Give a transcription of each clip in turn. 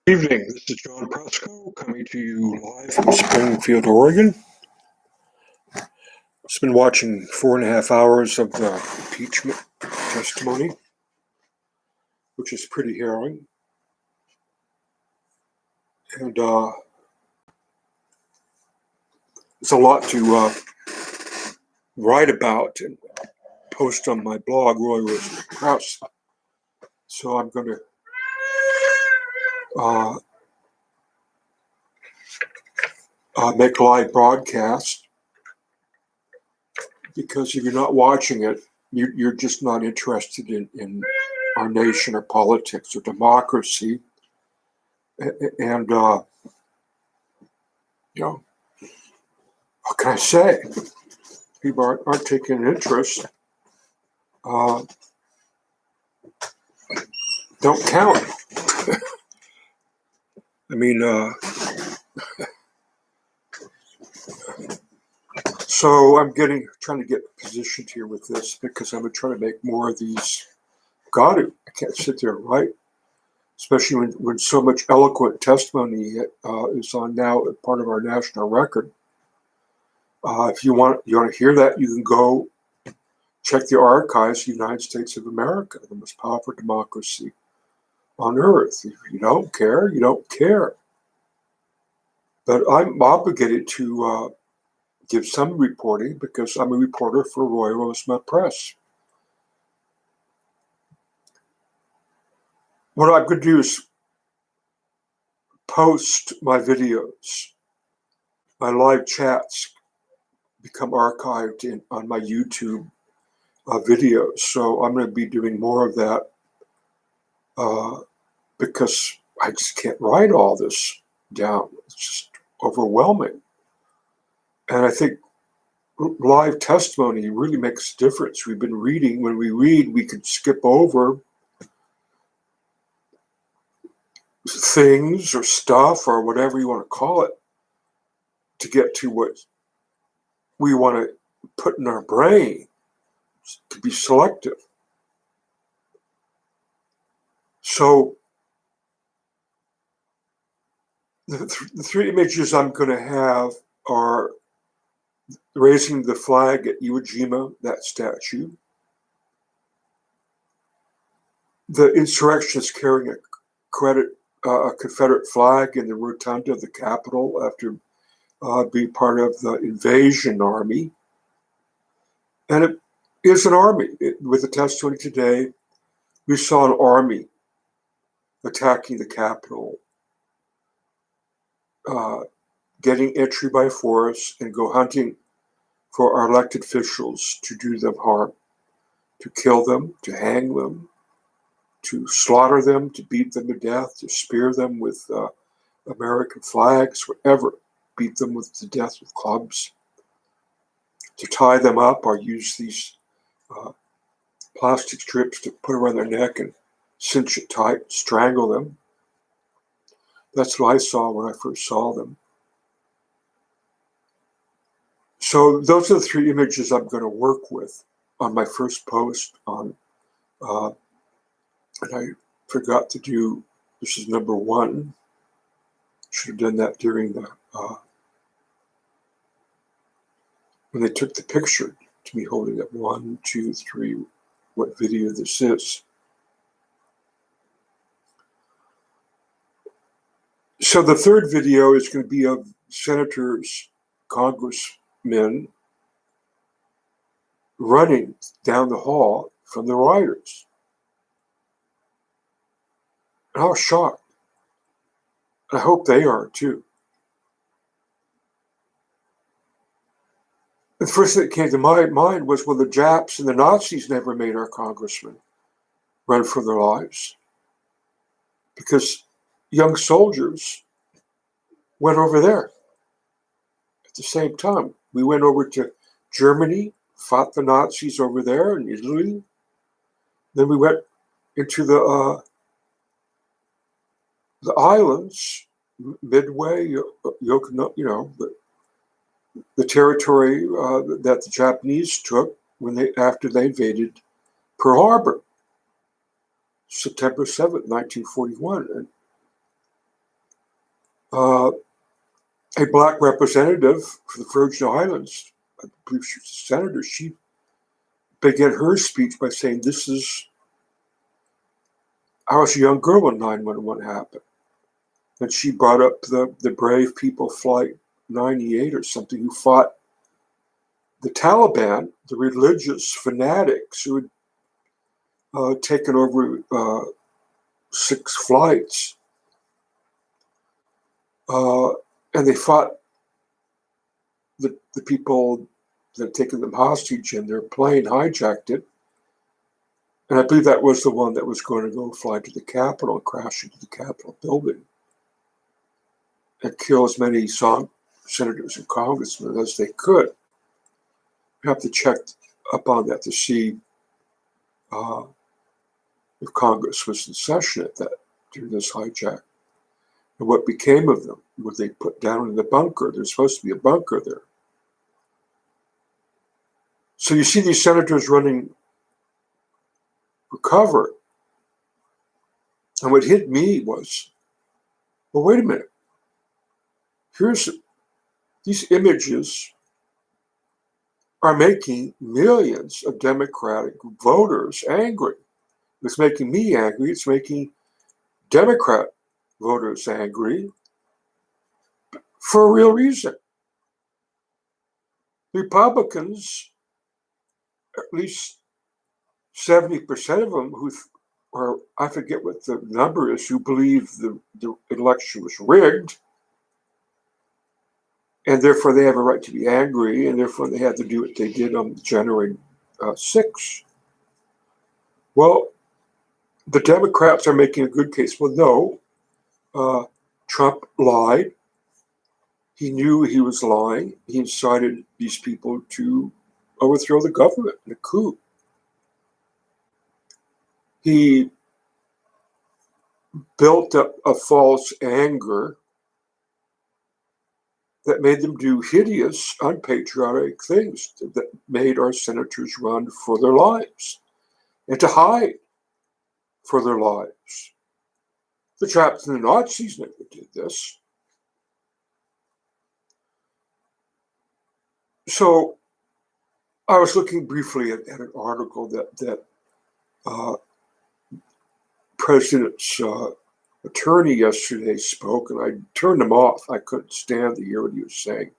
Evening, this is John Presco coming to you live from Springfield, Oregon. I've been watching 4.5 hours of the impeachment testimony, which is pretty harrowing. And there's a lot to write about and post on my blog, Roy Rosenberg Krause. So I'm going to make a live broadcast, because if you're not watching it, you're just not interested in our nation or politics or democracy. And, what can I say? People aren't taking an interest. Don't count. I mean, so I'm trying to get positioned here with this, because I'm trying to make more of these. I can't sit there and write, especially when so much eloquent testimony is on now, part of our national record. If you want to hear that, you can go check the archives of the United States of America, the most powerful democracy on earth. If you don't care, you don't care. But I'm obligated to give some reporting, because I'm a reporter for Roy Rosenberg Press. What I'm going to do is post my videos. My live chats become archived on my YouTube videos. So I'm going to be doing more of that, because I just can't write all this down. It's just overwhelming. And I think live testimony really makes a difference. We've been reading. When we read, we can skip over things or stuff or whatever you want to call it to get to what we want to put in our brain, to be selective. So the three images I'm going to have are raising the flag at Iwo Jima, that statue. The insurrectionists carrying a Confederate flag in the rotunda of the Capitol after being part of the invasion army. And it is an army. With the testimony today, we saw an army attacking the Capitol, getting entry by force, and go hunting for our elected officials to do them harm, to kill them, to hang them, to slaughter them, to beat them to death, to spear them with American flags, whatever, beat them to death with clubs, to tie them up or use these plastic strips to put around their neck and cinch it tight, strangle them. That's what I saw when I first saw them. So those are the three images I'm going to work with on my first post on, and I forgot to do, this is number 1. Should have done that during the, when they took the picture to me holding up 1, 2, 3, what video this is. So the third video is going to be of senators, congressmen running down the hall from the rioters. And I was shocked. I hope they are too. The first thing that came to my mind was, well, the Japs and the Nazis never made our congressmen run for their lives, because young soldiers went over there at the same time. We went over to Germany, fought the Nazis over there in Italy. Then we went into the islands, Midway, the territory that the Japanese took after they invaded Pearl Harbor, September 7th, 1941. Uh, a black representative for the Virgin Islands, I believe she was a senator, she began her speech by saying, I was a young girl when 9/11 happened. And she brought up the brave people, Flight 98 or something, who fought the Taliban, the religious fanatics who had taken over 6 flights. And they fought the people that had taken them hostage, and their plane hijacked it. And I believe that was the one that was going to go fly to the Capitol and crash into the Capitol building and kill as many senators and congressmen as they could. You have to check up on that to see if Congress was in session at that during this hijack and what became of them. Were they put down in the bunker? There's supposed to be a bunker there. So you see these senators running for cover. And what hit me was, well, wait a minute. Here's these images are making millions of Democratic voters angry. It's making me angry. It's making Democrat voters angry for a real reason. Republicans, at least 70% of them, or I forget what the number is, who believe the election was rigged, and therefore they have a right to be angry, and therefore they had to do what they did on January 6th. Well, the Democrats are making a good case. Well, no, Trump lied. He knew he was lying. He incited these people to overthrow the government in a coup. He built up a false anger that made them do hideous, unpatriotic things that made our senators run for their lives and to hide for their lives. The Japs and the Nazis never did this. So I was looking briefly at an article that President's attorney yesterday spoke, and I turned him off. I couldn't stand to hear what he was saying.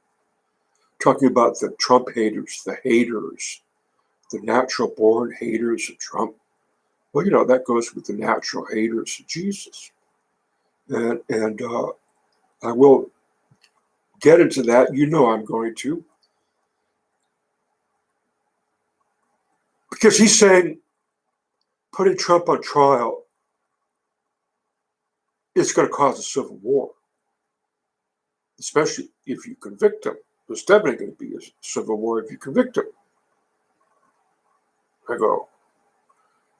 Talking about the Trump haters, the natural born haters of Trump. Well, that goes with the natural haters of Jesus. And I will get into that. I'm going to. Because he's saying putting Trump on trial is going to cause a civil war, especially if you convict him. There's definitely going to be a civil war if you convict him. I go,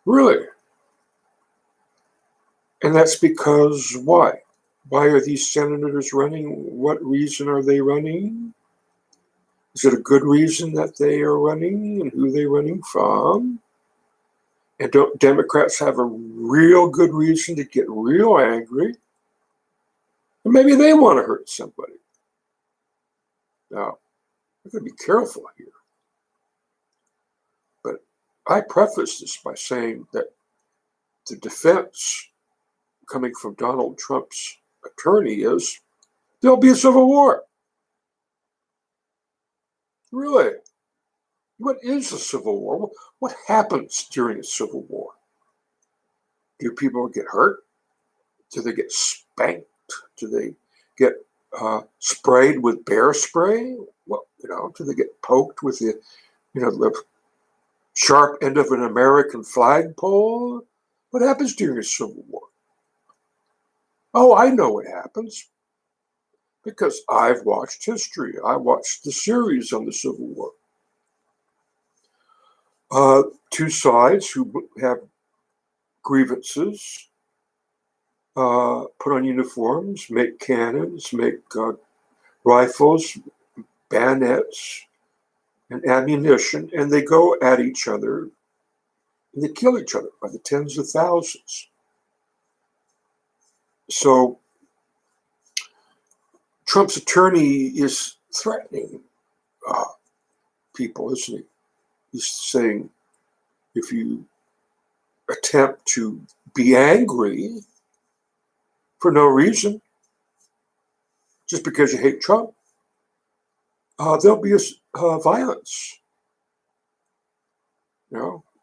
really? And that's because why? Why are these senators running? What reason are they running? Is it a good reason that they are running, and who they're running from? And don't Democrats have a real good reason to get real angry? And maybe they want to hurt somebody. Now, I've got to be careful here. But I preface this by saying that the defense coming from Donald Trump's attorney is there'll be a civil war. Really? What is a civil war? What happens during a civil war? Do people get hurt? Do they get spanked? Do they get sprayed with bear spray? Well, do they get poked with the sharp end of an American flagpole? What happens during a civil war? Oh, I know what happens. Because I've watched history. I watched the series on the Civil War. Two sides who have grievances put on uniforms, make cannons, make rifles, bayonets, and ammunition, and they go at each other and they kill each other by the tens of thousands. So Trump's attorney is threatening people, isn't he? He's saying if you attempt to be angry for no reason, just because you hate Trump, there'll be violence.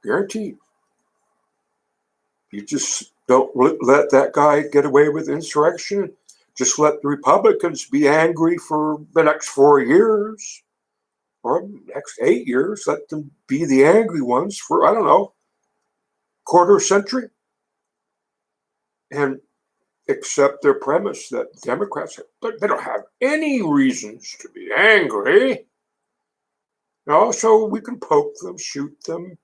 Guaranteed. You just don't let that guy get away with insurrection. Just let the Republicans be angry for the next 4 years or next 8 years. Let them be the angry ones for, I don't know, quarter century, and accept their premise that Democrats, they don't have any reasons to be angry. So we can poke them, shoot them,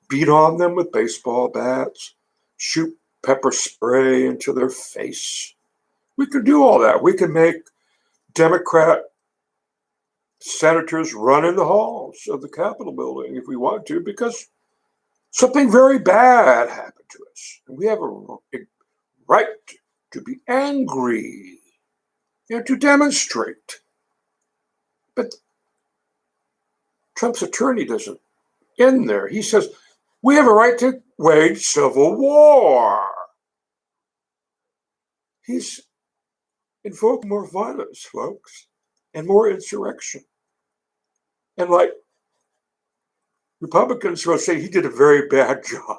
beat on them with baseball bats, shoot pepper spray into their face. We can do all that. We can make Democrat senators run in the halls of the Capitol building if we want to, because something very bad happened to us. And we have a right to be angry and to demonstrate. But Trump's attorney doesn't end there. He says, we have a right to wage civil war. He's invoking more violence, folks, and more insurrection. And like Republicans will say, he did a very bad job.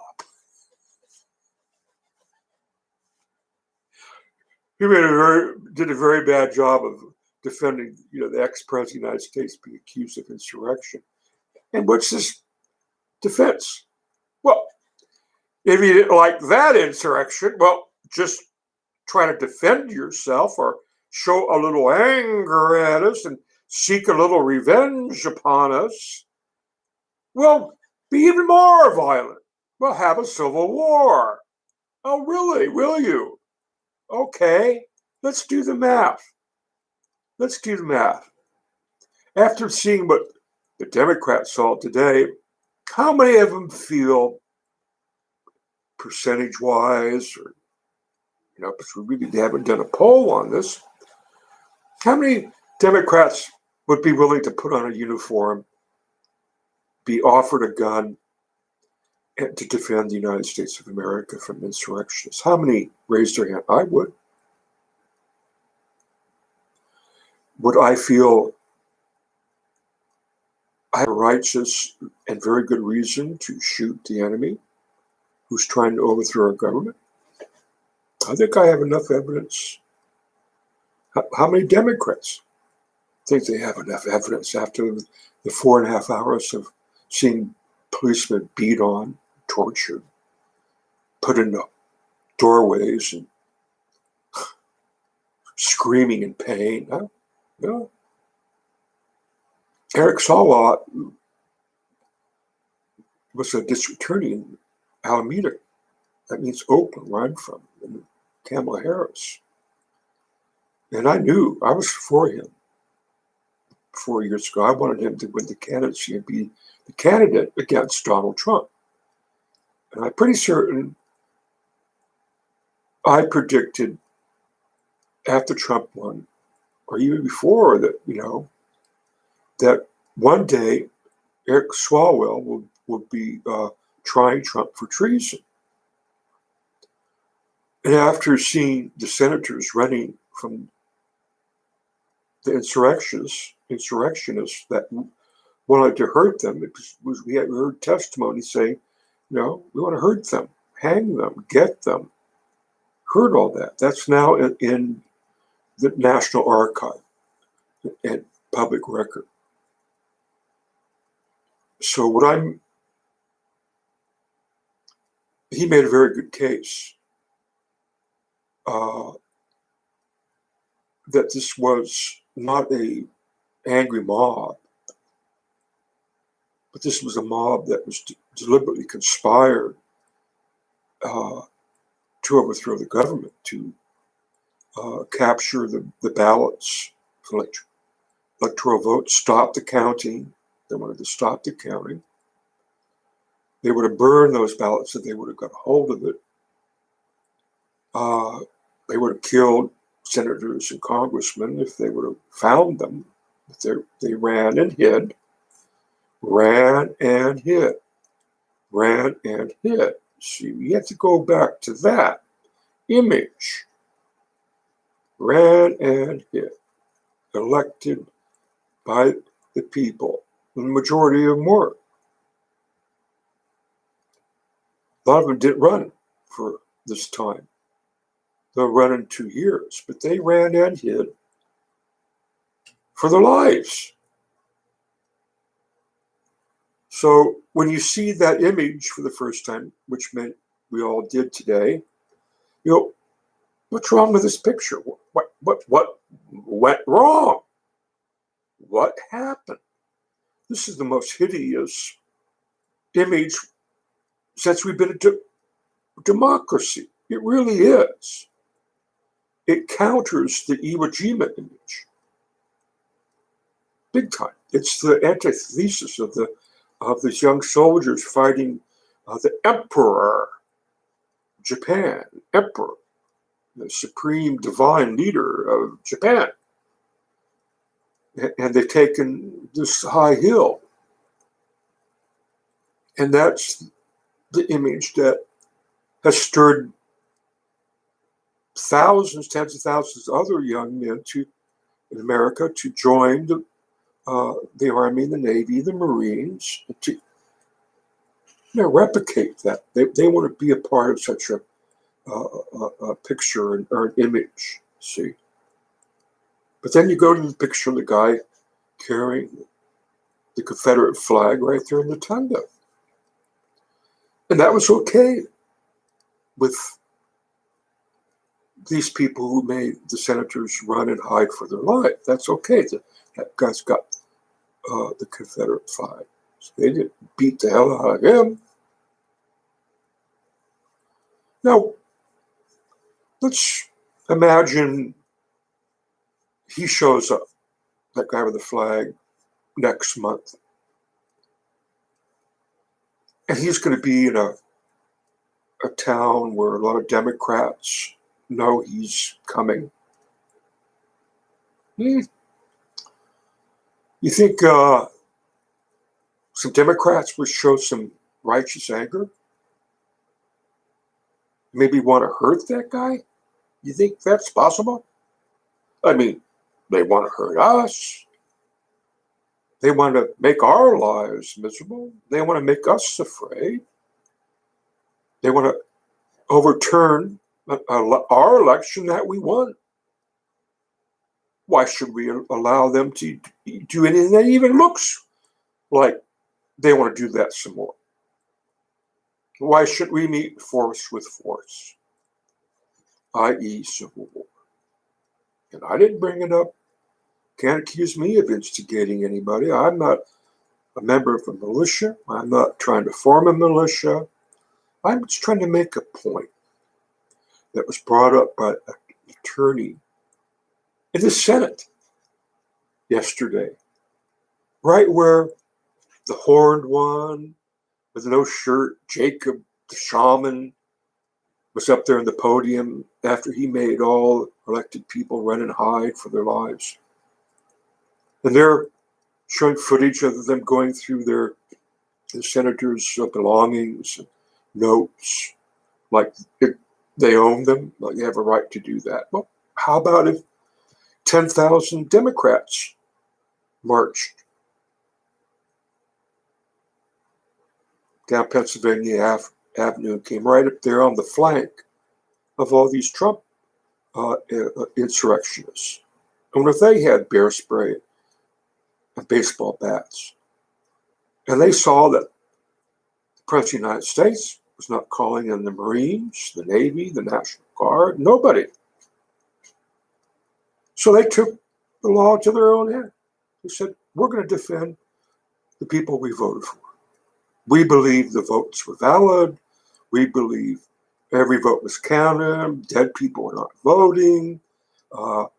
He did a very bad job of defending, the ex-president of the United States being accused of insurrection. And what's his defense? Well, if you didn't like that insurrection, well, just try to defend yourself or show a little anger at us and seek a little revenge upon us. Well, be even more violent. We'll have a civil war. Oh, really? Will you? Okay, let's do the math. After seeing what the Democrats saw today, how many of them feel percentage-wise, or, because we really haven't done a poll on this, how many Democrats would be willing to put on a uniform, be offered a gun, and to defend the United States of America from insurrectionists? How many raised their hand? I would. Would I feel I have a righteous and very good reason to shoot the enemy who's trying to overthrow our government? I think I have enough evidence. How many Democrats think they have enough evidence after the 4.5 hours of seeing policemen beat on, tortured, put in doorways and screaming in pain? No. Eric Swalwell was a district attorney in Alameda. That means Oakland, where I'm from, and Kamala Harris. And I knew I was for him 4 years ago. I wanted him to win the candidacy and be the candidate against Donald Trump. And I'm pretty certain I predicted after Trump won, or even before, that, that one day Eric Swalwell will be trying Trump for treason. And after seeing the senators running from the insurrectionists that wanted to hurt them, we had heard testimony saying, we want to hurt them, hang them, get them. Heard all that. That's now in the National Archive and public record. So he made a very good case that this was not a angry mob, but this was a mob that was deliberately conspired to overthrow the government, to capture the ballots for electoral votes, stop the counting. They wanted to stop the counting. They would have burned those ballots if they would have got hold of it. They would have killed senators and congressmen if they would have found them. But they ran and hid, ran and hid, ran and hid. See, we have to go back to that image. Ran and hid, elected by the people. The majority of them were. A lot of them didn't run for this time. They'll run in 2 years, but they ran and hid for their lives. So when you see that image for the first time, which meant we all did today, you know, what's wrong with this picture? What went wrong? What happened? This is the most hideous image since we've been a democracy. It really is. It counters the Iwo Jima image. Big time. It's the antithesis of these young soldiers fighting the emperor, Japan, emperor, the supreme divine leader of Japan. And they've taken this high hill. And that's the image that has stirred thousands, tens of thousands of other young men in America to join the Army, the Navy, the Marines, to replicate that. They want to be a part of such a picture or an image, see. But then you go to the picture of the guy carrying the Confederate flag right there in the tundra. And that was okay with these people who made the senators run and hide for their life. That's okay. That guy's got the Confederate flag. So they didn't beat the hell out of him. Now, let's imagine he shows up, that guy with the flag, next month. And he's going to be in a town where a lot of Democrats know he's coming. You think some Democrats would show some righteous anger? Maybe want to hurt that guy? You think that's possible? I mean, they want to hurt us. They want to make our lives miserable. They want to make us afraid. They want to overturn our election that we won. Why should we allow them to do anything that even looks like they want to do that some more? Why should we meet force with force, i.e. civil war? And I didn't bring it up. Can't accuse me of instigating anybody. I'm not a member of a militia. I'm not trying to form a militia. I'm just trying to make a point that was brought up by an attorney in the Senate yesterday, right where the horned one with no shirt, Jacob the shaman, was up there on the podium after he made all elected people run and hide for their lives. And they're showing footage of them going through the senators' belongings and notes, like they own them, like they have a right to do that. Well, how about if 10,000 Democrats marched down Pennsylvania Avenue, came right up there on the flank of all these Trump insurrectionists? I wonder if they had bear spray and baseball bats. And they saw that the President of the United States was not calling in the Marines, the Navy, the National Guard, nobody. So they took the law to their own hand. They said, we're going to defend the people we voted for. We believe the votes were valid. We believe every vote was counted. Dead people were not voting. The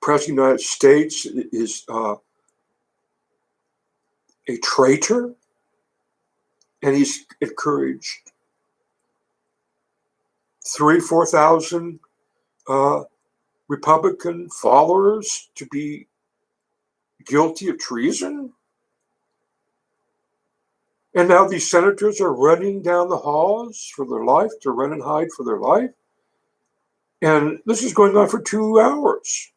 President of the United States is a traitor, and he's encouraged 3,000-4,000 Republican followers to be guilty of treason? And now these senators are running down the halls for their life, to run and hide for their life. And this is going on for 2 hours.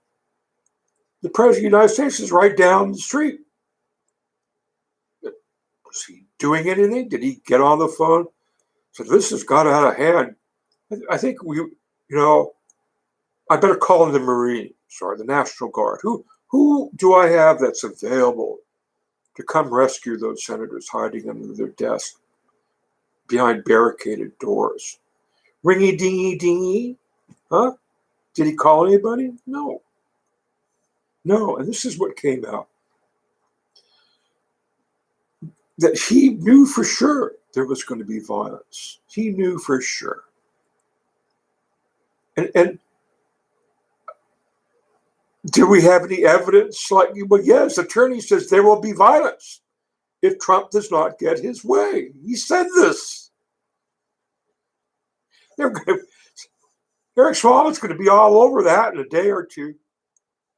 The President of the United States is right down the street. Was he doing anything? Did he get on the phone? So this has got out of hand. I think I better call in the Marines or the National Guard. Who do I have that's available to come rescue those senators hiding under their desk behind barricaded doors? Ringy dingy dingy? Huh? Did he call anybody? No. No, and this is what came out. That he knew for sure there was going to be violence. He knew for sure. And do we have any evidence? Well, yes, the attorney says there will be violence if Trump does not get his way. He said this. Eric Swalwell's going to be all over that in a day or two.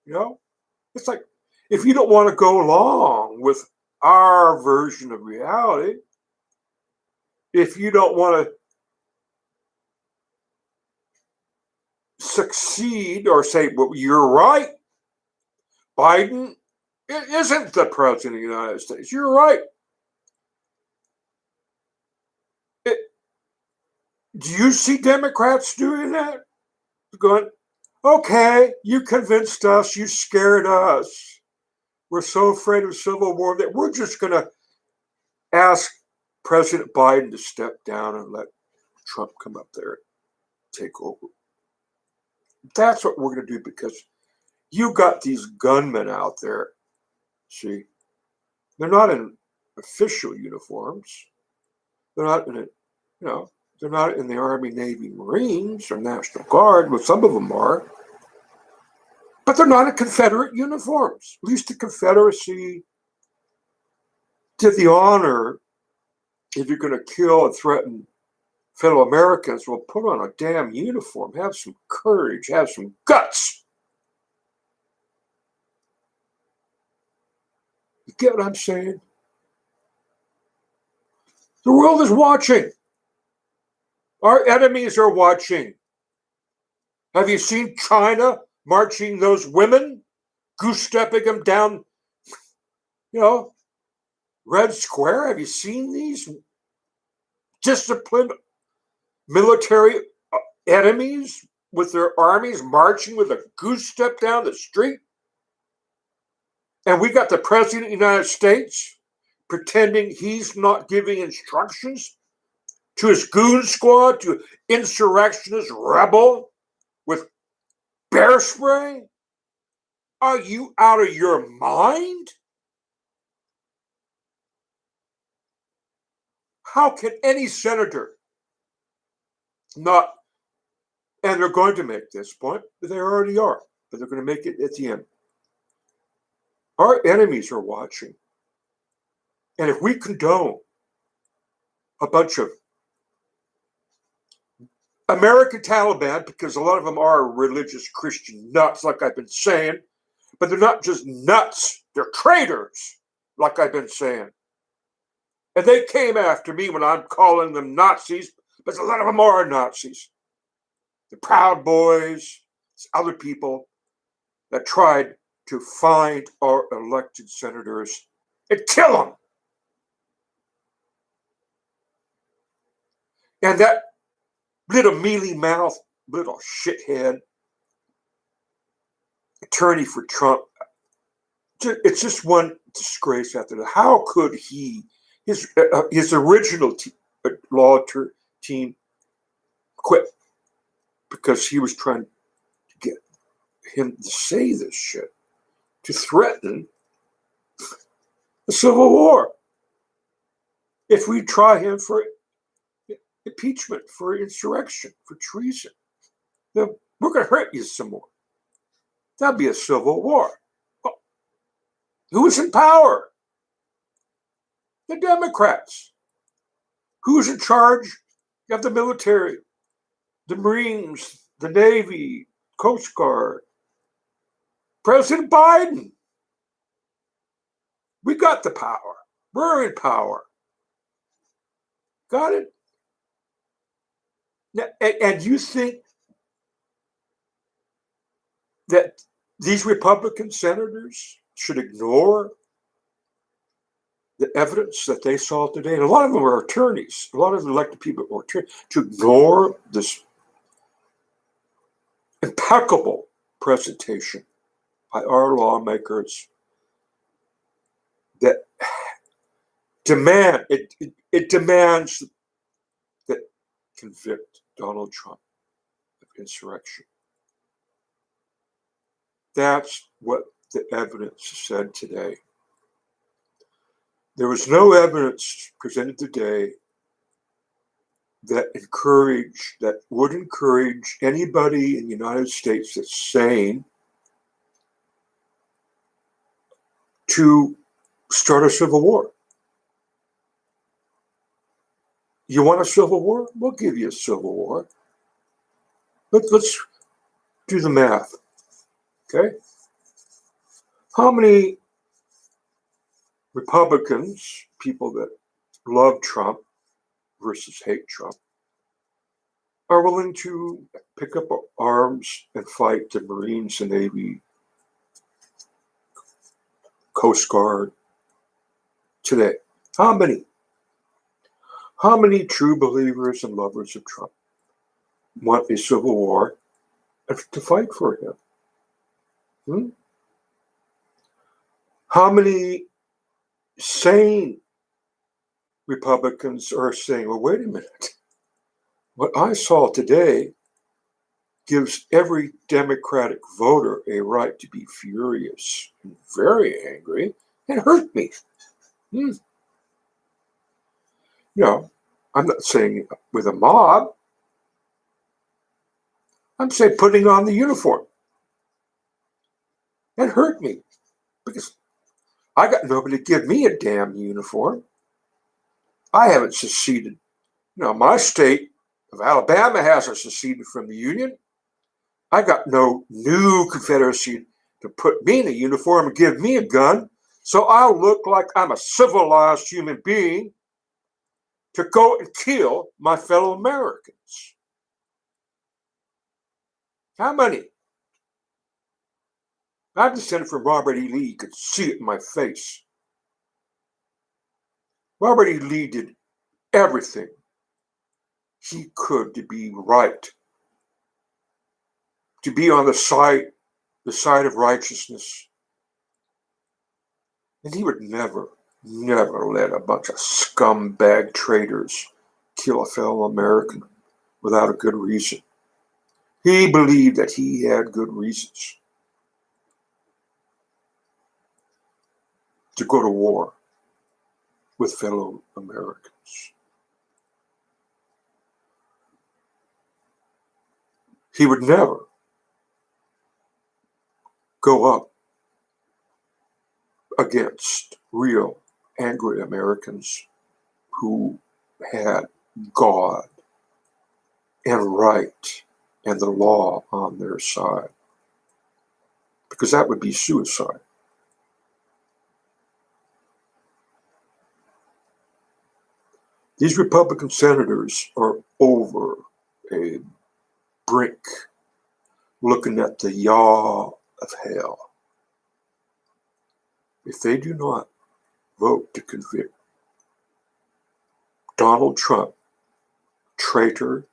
It's like, if you don't want to go along with our version of reality, if you don't want to succeed or say, well, you're right, Biden isn't the president of the United States. You're right. Do you see Democrats doing that? Going, okay, you convinced us, you scared us. We're so afraid of civil war that we're just going to ask President Biden to step down and let Trump come up there and take over. That's what we're going to do, because you got these gunmen out there. See, they're not in official uniforms. They're not in they're not in the Army, Navy, Marines, or National Guard. Well, some of them are. But they're not in Confederate uniforms. At least the Confederacy did the honor, if you're going to kill and threaten fellow Americans, well, put on a damn uniform. Have some courage. Have some guts. You get what I'm saying? The world is watching. Our enemies are watching. Have you seen China marching those women, goose-stepping them down, Red Square? Have you seen these disciplined military enemies with their armies marching with a goose step down the street? And we got the President of the United States pretending he's not giving instructions to his goon squad, to insurrectionist rebel with bear spray? Are you out of your mind? How can any senator not, and they're going to make this point, but they already are, but they're going to make it at the end. Our enemies are watching. And if we condone a bunch of American Taliban, because a lot of them are religious Christian nuts, like I've been saying, but they're not just nuts, they're traitors, like I've been saying. And they came after me when I'm calling them Nazis, but a lot of them are Nazis. The Proud Boys, other people that tried to find our elected senators and kill them. And that little mealy mouth, little shithead attorney for Trump, it's just one disgrace after that. How could he, his original law team quit because he was trying to get him to say this shit, to threaten the Civil War. If we try him for impeachment, for insurrection, for treason, then we're going to hurt you some more. That'll be a civil war. Well, who's in power? The Democrats. Who's in charge of the military, the Marines, the Navy, Coast Guard, President Biden. We got the power. We're in power. Got it? Now, and you think that these Republican senators should ignore the evidence that they saw today? And a lot of them are attorneys. A lot of the elected people are attorneys. To ignore this impeccable presentation by our lawmakers that it demands that convict Donald Trump of insurrection. That's what the evidence said today. There was no evidence presented today that would encourage anybody in the United States that's sane to start a civil war. You want a civil war? We'll give you a civil war. Let's do the math. Okay? How many Republicans, people that love Trump versus hate Trump, are willing to pick up arms and fight the Marines, the Navy, Coast Guard today? How many? How many true believers and lovers of Trump want a civil war to fight for him? How many sane Republicans are saying, well, wait a minute. What I saw today gives every Democratic voter a right to be furious and very angry and hurt me. No, I'm not saying with a mob. I'm saying putting on the uniform. It hurt me because I got nobody to give me a damn uniform. I haven't seceded. My state of Alabama hasn't seceded from the Union. I got no new Confederacy to put me in a uniform and give me a gun, so I'll look like I'm a civilized human being to go and kill my fellow Americans. How many? I'm descended from Robert E. Lee. You could see it in my face. Robert E. Lee did everything he could to be right, to be on the side of righteousness. And he would never let a bunch of scumbag traitors kill a fellow American without a good reason. He believed that he had good reasons to go to war with fellow Americans. He would never go up against real angry Americans who had God and right and the law on their side, because that would be suicide. These Republican senators are over a brink looking at the yaw of hell. If they do not vote to convict Donald Trump, traitor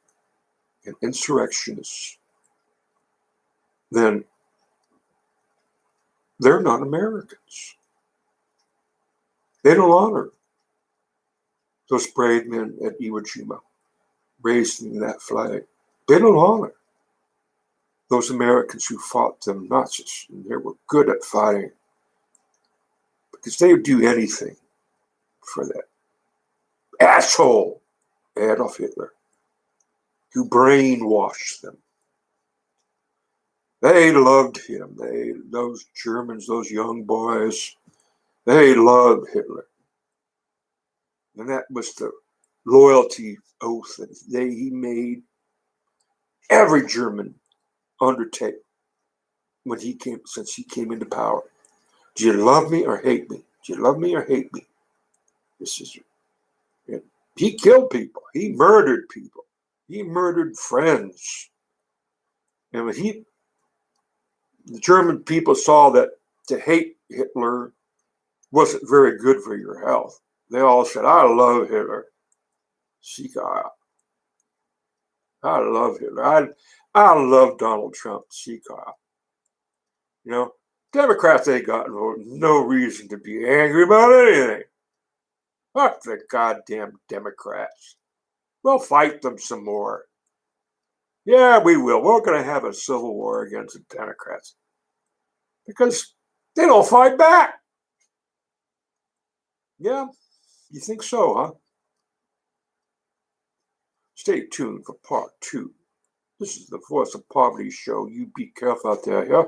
and insurrectionist, then they're not Americans. They don't honor those brave men at Iwo Jima, raising that flag. They don't honor those Americans who fought them Nazis, and they were good at fighting, because they would do anything for that asshole Adolf Hitler, who brainwashed them. They loved him. Those Germans, those young boys, they loved Hitler. And that was the loyalty oath that he made every German undertake since he came into power. Do you love me or hate me? Do you love me or hate me? This is he killed people. He murdered people. He murdered friends. And when the German people saw that to hate Hitler wasn't very good for your health, they all said, I love Hitler. Sika. I love Hitler. I love Donald Trump. Sika. Democrats ain't got no reason to be angry about anything. Fuck the goddamn Democrats. We'll fight them some more. Yeah, we will. We're going to have a civil war against the Democrats because they don't fight back. Yeah, you think so, huh? Stay tuned for part 2. This is the Voice of Poverty show. You be careful out there, yeah?